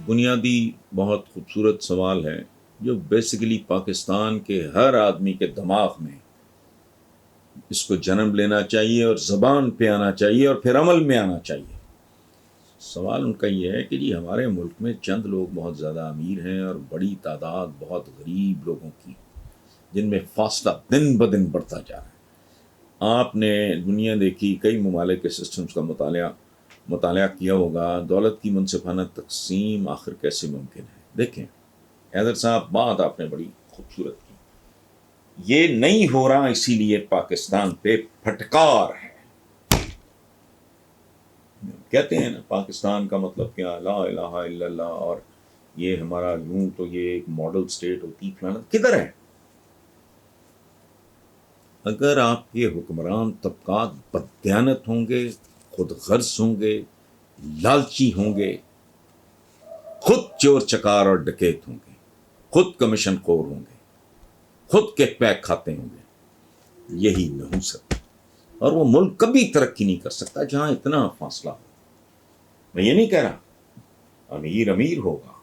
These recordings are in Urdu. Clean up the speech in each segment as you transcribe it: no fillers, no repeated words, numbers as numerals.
بنیادی بہت خوبصورت سوال ہے جو بیسیکلی پاکستان کے ہر آدمی کے دماغ میں اس کو جنم لینا چاہیے اور زبان پہ آنا چاہیے اور پھر عمل میں آنا چاہیے. سوال ان کا یہ ہے کہ جی ہمارے ملک میں چند لوگ بہت زیادہ امیر ہیں اور بڑی تعداد بہت غریب لوگوں کی، جن میں فاصلہ دن بدن بڑھتا جا رہا ہے. آپ نے دنیا دیکھی، کئی ممالک کے سسٹمز کا مطالعہ کیا ہوگا. دولت کی منصفانہ تقسیم آخر کیسے ممکن ہے؟ دیکھیں حیدر صاحب، بات آپ نے بڑی خوبصورت کی. یہ نہیں ہو رہا اسی لیے پاکستان پہ پھٹکار ہے. کہتے ہیں نا پاکستان کا مطلب کیا، لا الہ الا اللہ، اور یہ ہمارا یوں تو یہ ایک ماڈل سٹیٹ ہوتی فلانا. کدھر ہے؟ اگر آپ کے حکمران طبقات بددیانت ہوں گے، خود غرض ہوں گے، لالچی ہوں گے، خود چور چکار اور ڈکیت ہوں گے، خود کمیشن خور ہوں گے، خود کیک پیک کھاتے ہوں گے، یہی نحوست. اور وہ ملک کبھی ترقی نہیں کر سکتا جہاں اتنا فاصلہ ہو. میں یہ نہیں کہہ رہا امیر امیر ہوگا،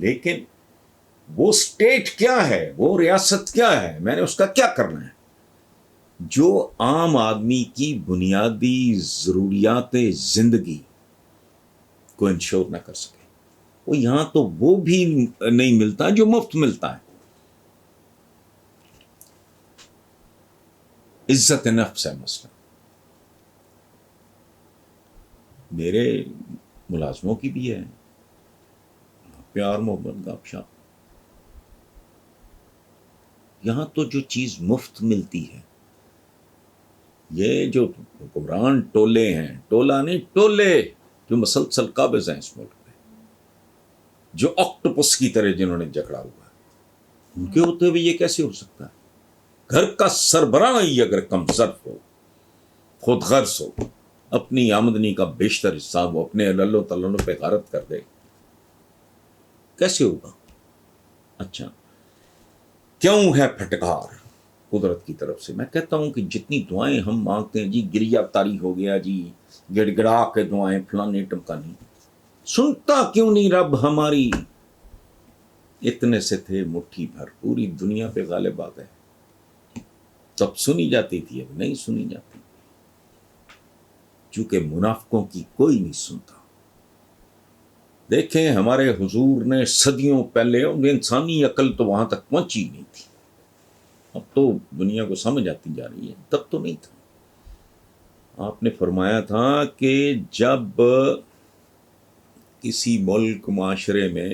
لیکن وہ سٹیٹ کیا ہے، وہ ریاست کیا ہے، میں نے اس کا کیا کرنا ہے جو عام آدمی کی بنیادی ضروریات زندگی کو انشور نہ کر سکے. وہ یہاں تو وہ بھی نہیں ملتا جو مفت ملتا ہے. عزت نفس ہے مسئلہ. میرے ملازموں کی بھی ہے، پیار محبت گپ شپ. یہاں تو جو چیز مفت ملتی ہے، یہ جو حکمران ٹولے ہیں، ٹولہ نہیں ٹولے جو مسلسل قابض ہیں اس ملک میں، جو آکٹوپس کی طرح جنہوں نے جکڑا ہوا ہے، ان کے ہوتے ہوئے یہ کیسے ہو سکتا ہے؟ گھر کا سربراہ ہی اگر کم ظرف ہو، خود غرض ہو، اپنی آمدنی کا بیشتر حصہ وہ اپنے للو تلنو پہ غارت کر دے، کیسے ہوگا؟ اچھا، کیوں ہے پھٹکار قدرت کی طرف سے؟ میں کہتا ہوں کہ جتنی دعائیں ہم مانگتے ہیں، جی گریا تاری ہو گیا، جی گڑ گڑا کے دعائیں فلانے ٹمکانی، سنتا کیوں نہیں رب ہماری؟ اتنے سے تھے مٹھی بھر، پوری دنیا پہ غالب آ گئے. تب سنی جاتی تھی، اب نہیں سنی جاتی، چونکہ منافقوں کی کوئی نہیں سنتا. دیکھیں ہمارے حضور نے صدیوں پہلے، انسانی عقل تو وہاں تک پہنچی نہیں تھی، اب تو دنیا کو سمجھ آتی جا رہی ہے، تب تو نہیں تھا. آپ نے فرمایا تھا کہ جب کسی ملک معاشرے میں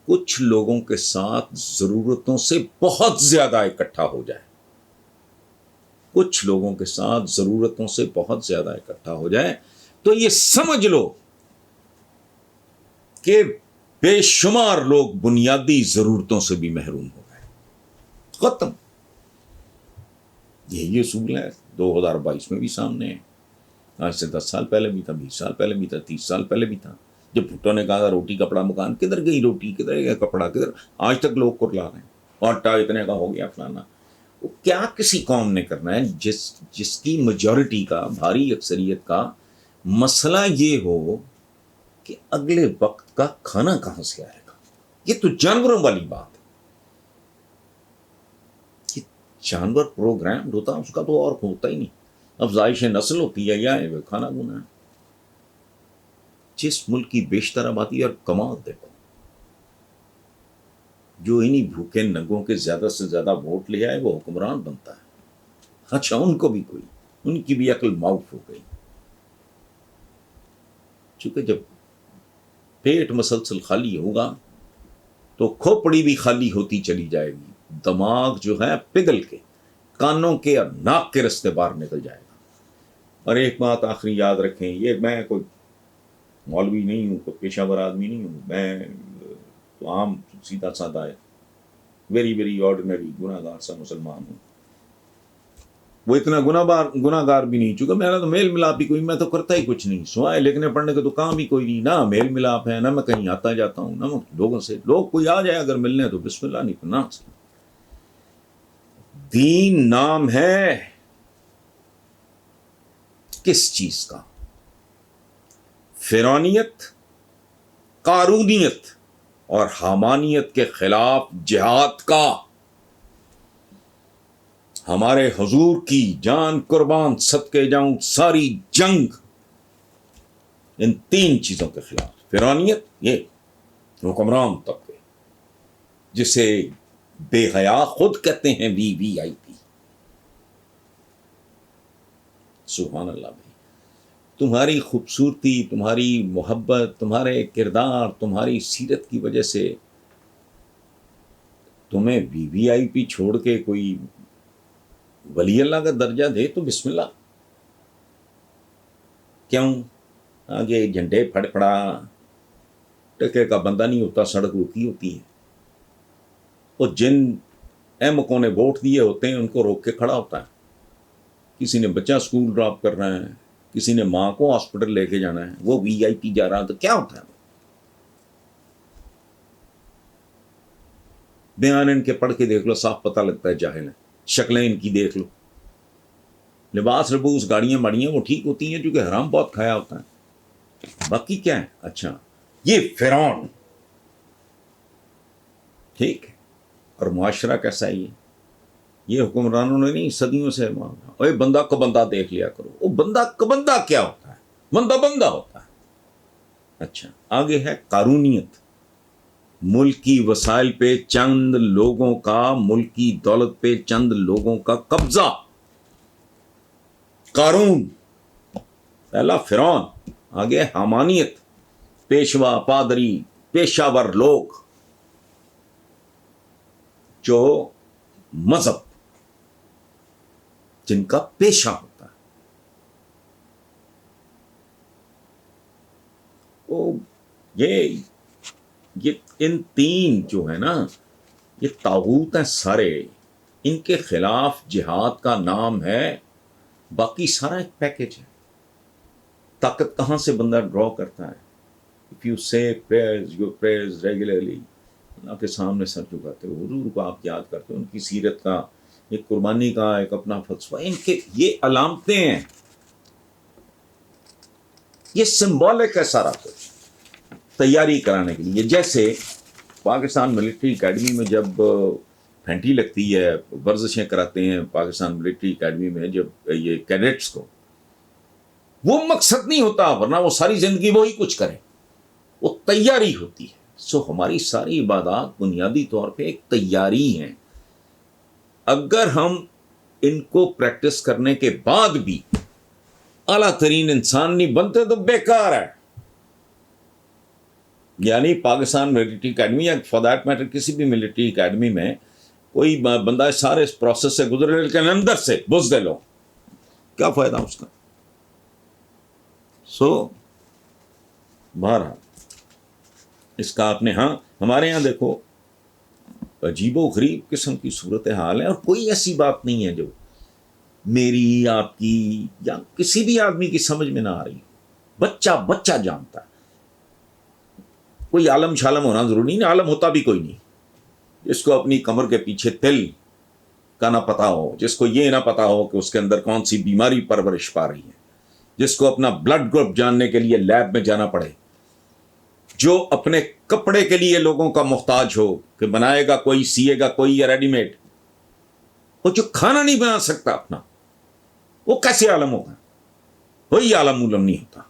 کچھ لوگوں کے ساتھ ضرورتوں سے بہت زیادہ اکٹھا ہو جائے، کچھ لوگوں کے ساتھ ضرورتوں سے بہت زیادہ اکٹھا ہو جائے، تو یہ سمجھ لو کہ بے شمار لوگ بنیادی ضرورتوں سے بھی محروم ہو گئے. ختم. یہی اصول ہے 2022 میں بھی سامنے ہے. آج سے 10 سال پہلے بھی تھا، 20 سال پہلے بھی تھا، 30 سال پہلے بھی تھا. جب بھٹو نے کہا روٹی کپڑا مکان، کدھر گئی روٹی، کدھر گیا کپڑا، کدھر؟ آج تک لوگ کو لا رہے ہیں، آٹا اتنے کا ہو گیا فلانا. وہ کیا کسی قوم نے کرنا ہے جس کی میجورٹی کا، بھاری اکثریت کا مسئلہ یہ ہو کہ اگلے وقت کا کھانا کہاں سے آئے گا؟ یہ تو جانوروں والی بات ہے. یہ جانور پروگرام ہوتا، اس کا تو اور ہوتا ہی نہیں. افزائش نسل ہوتی ہے یا کھانا گونا ہے. جس ملک کی بیشتر آبادی، اور کمال دیکھو، جو انہی بھوکے ننگوں کے زیادہ سے زیادہ ووٹ لے آئے وہ حکمران بنتا ہے. اچھا، ان کو بھی کوئی، ان کی بھی عقل معاف ہو گئی. چونکہ جب پیٹ مسلسل خالی ہوگا تو کھوپڑی بھی خالی ہوتی چلی جائے گی. دماغ جو ہے پگھل کے کانوں کے اور ناک کے رستے باہر نکل جائے گا. اور ایک بات آخری یاد رکھیں، یہ میں کوئی مولوی نہیں ہوں، کوئی پیشہ ور آدمی نہیں ہوں، میں تو عام سیدھا سادہ ہے، ویری ویری آرڈینری گناہ گار سا مسلمان ہوں. وہ اتنا گناہ گار بھی نہیں، چونکہ میرا تو میل ملاپ ہی کوئی، میں تو کرتا ہی کچھ نہیں، سوائے لکھنے پڑھنے کے تو کام ہی کوئی نہیں. نہ میل ملاپ ہے، نہ میں کہیں آتا جاتا ہوں، نہ لوگوں سے، لوگ کوئی آ جائے اگر ملنے تو بسم اللہ، نہیں پناہ سے. دین نام ہے کس چیز کا؟ فرعونیت قارونیت اور حامانیت کے خلاف جہاد کا، ہمارے حضور کی جان قربان صدقے جاؤں ساری جنگ ان تین چیزوں کے خلاف۔ فرعونیت، یہ حکمران طبقے جسے بے حیا خود کہتے ہیں وی وی آئی پی۔ سبحان اللہ بھائی، تمہاری خوبصورتی، تمہاری محبت، تمہارے کردار، تمہاری سیرت کی وجہ سے تمہیں وی وی آئی پی چھوڑ کے کوئی ولی اللہ کا درجہ دے تو بسم اللہ۔ کیوں؟ آگے جھنڈے پھڑ پڑا، ٹکے کا بندہ نہیں ہوتا، سڑک روکی ہوتی ہے، اور جن احمقوں نے ووٹ دیے ہوتے ہیں ان کو روک کے کھڑا ہوتا ہے۔ کسی نے بچہ اسکول ڈراپ کرنا ہے، کسی نے ماں کو ہاسپٹل لے کے جانا ہے، وہ وی آئی پی جا رہا تو کیا ہوتا ہے؟ بیان ان کے پڑھ کے دیکھ لو، صاف پتہ لگتا ہے جاہل ہیں۔ شکلیں ان کی دیکھ لو، لباس لبوس گاڑیاں باڑیاں وہ ٹھیک ہوتی ہیں کیونکہ حرام بہت کھایا ہوتا ہے، باقی کیا ہے؟ اچھا یہ فرعون، ٹھیک ہے، اور معاشرہ کیسا ہے؟ یہ حکمرانوں نے نہیں صدیوں سے مانگا، اوے بندہ کو بندہ دیکھ لیا کرو۔ وہ بندہ کو بندہ کیا ہوتا ہے؟ بندہ بندہ ہوتا ہے۔ اچھا آگے ہے قارونیت، ملکی وسائل پہ چند لوگوں کا، ملکی دولت پہ چند لوگوں کا قبضہ۔ قارون پہلا فرعون، آگے حامانیت، پیشوا پادری پیشہ ور لوگ جو مذہب جن کا پیشہ ہوتا ہے، وہ یہ ان تین جو ہے نا، یہ طاغوت ہیں سارے، ان کے خلاف جہاد کا نام ہے، باقی سارا ایک پیکج ہے۔ طاقت کہاں سے بندہ ڈرا کرتا ہے؟ if you say prayers, your prayers regularly، اللہ کے سامنے سر جھکاتے ہو، حضور کو آپ یاد کرتے ہو، ان کی سیرت کا، ایک قربانی کا ایک اپنا فلسفہ، ان کے یہ علامتیں ہیں، یہ سمبولک ہے سارا کچھ تیاری کرانے کے لیے۔ جیسے پاکستان ملٹری اکیڈمی میں جب پھینٹی لگتی ہے، ورزشیں کراتے ہیں پاکستان ملٹری اکیڈمی میں جب یہ کیڈٹس کو، وہ مقصد نہیں ہوتا، ورنہ وہ ساری زندگی وہی کچھ کریں، وہ تیاری ہوتی ہے۔ سو ہماری ساری عبادات بنیادی طور پہ ایک تیاری ہیں۔ اگر ہم ان کو پریکٹس کرنے کے بعد بھی اعلیٰ ترین انسان نہیں بنتے تو بیکار ہے۔ یعنی پاکستان ملٹری اکیڈمی یا فار دیٹ میٹر کسی بھی ملٹری اکیڈمی میں کوئی بندہ سارے اس پروسیس سے گزرے لیکن اندر سے بزدل ہو، کیا فائدہ اس کا؟ سو بہرحال اس کا آپ نے، ہاں ہمارے یہاں دیکھو عجیب و غریب قسم کی صورتحال ہے، اور کوئی ایسی بات نہیں ہے جو میری، آپ کی یا کسی بھی آدمی کی سمجھ میں نہ آ رہی۔ بچہ بچہ جانتا ہے، کوئی عالم شالم ہونا ضروری نہیں، عالم ہوتا بھی کوئی نہیں، جس کو اپنی کمر کے پیچھے تل کا نہ پتا ہو، جس کو یہ نہ پتا ہو کہ اس کے اندر کون سی بیماری پرورش پا رہی ہے، جس کو اپنا بلڈ گروپ جاننے کے لیے لیب میں جانا پڑے، جو اپنے کپڑے کے لیے لوگوں کا محتاج ہو کہ بنائے گا کوئی، سیے گا کوئی یا ریڈی میڈ، وہ جو کھانا نہیں بنا سکتا اپنا، وہ کیسے عالم ہوگا؟ وہی عالم علم نہیں ہوتا۔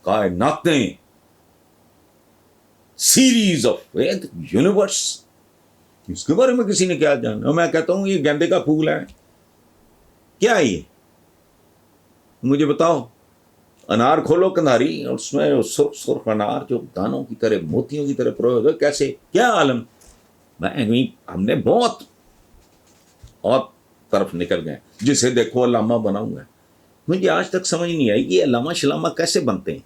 کائناتیں، سیریز آف یونیورس، اس کے بارے میں کسی نے کیا جانا؟ میں کہتا ہوں یہ گیندے کا پھول ہے، کیا ہے یہ؟ مجھے بتاؤ۔ انار کھولو کندھاری، اور اس میں سرخ سرخ انار جو دانوں کی طرح، موتیوں کی طرح پروئے ہوئے، کیسے؟ کیا عالم؟ ہم نے بہت طرف نکل گئے، جسے دیکھو علامہ بنا ہوا ہے۔ مجھے آج تک سمجھ نہیں آئی کہ یہ علامہ شلامہ کیسے بنتے ہیں،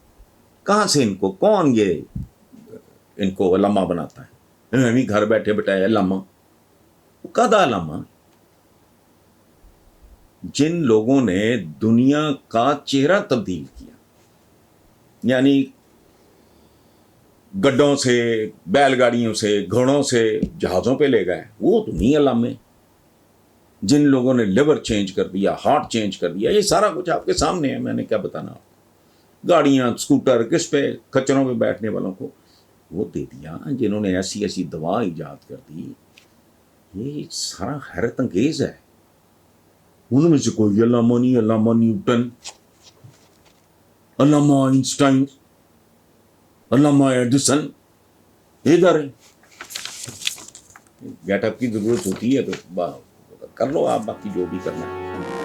کہاں سے ان کو، کون یہ ان کو علامہ بناتا ہے؟ ہمیں گھر بیٹھے بٹھائے علامہ، وہ کدا علامہ؟ جن لوگوں نے دنیا کا چہرہ تبدیل کیا، یعنی گڈوں سے، بیل گاڑیوں سے، گھوڑوں سے جہازوں پہ لے گئے، وہ تو نہیں علامے۔ جن لوگوں نے لیور چینج کر دیا، ہارٹ چینج کر دیا، یہ سارا کچھ آپ کے سامنے ہے، میں نے کیا بتانا آپ کو۔ گاڑیاں اسکوٹر کس پہ کچروں پہ بیٹھنے والوں کو وہ دے دیا. جنہوں نے ایسی ایسی دوا ایجاد کر دی, یہ سارا حیرت انگیز ہے. ان میں سے کوئی علامہ نہیں, علامہ نیوٹن, علامہ آئنسٹائن, علامہ ایڈیسن ادھر ہے. گیٹ اپ کی ضرورت ہوتی ہے تو کر لو آپ باقی جو بھی کرنا ہے.